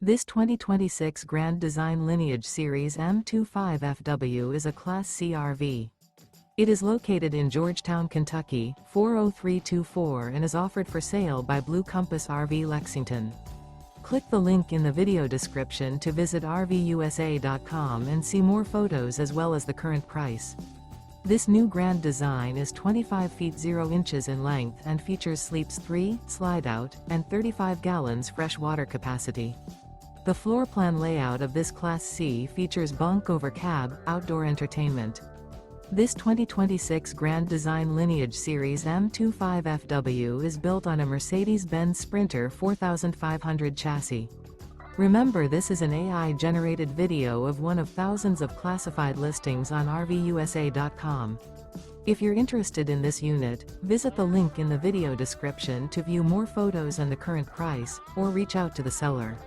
This 2026 Grand Design Lineage Series M25FW is a Class C RV. It is located in Georgetown, Kentucky, 40324 and is offered for sale by Blue Compass RV Lexington. Click the link in the video description to visit RVUSA.com and see more photos as well as the current price. This new Grand Design is 25 feet 0 inches in length and features sleeps 3, Slideout, and 35 gallons fresh water capacity. The floor plan layout of this Class C features Bunk Over Cab, outdoor entertainment. This 2026 Grand Design Lineage Series M25FW is built on a Mercedes-Benz Sprinter 4500 chassis. Remember, this is an AI-generated video of one of thousands of classified listings on RVUSA.com. If you're interested in this unit, visit the link in the video description to view more photos and the current price, or reach out to the seller.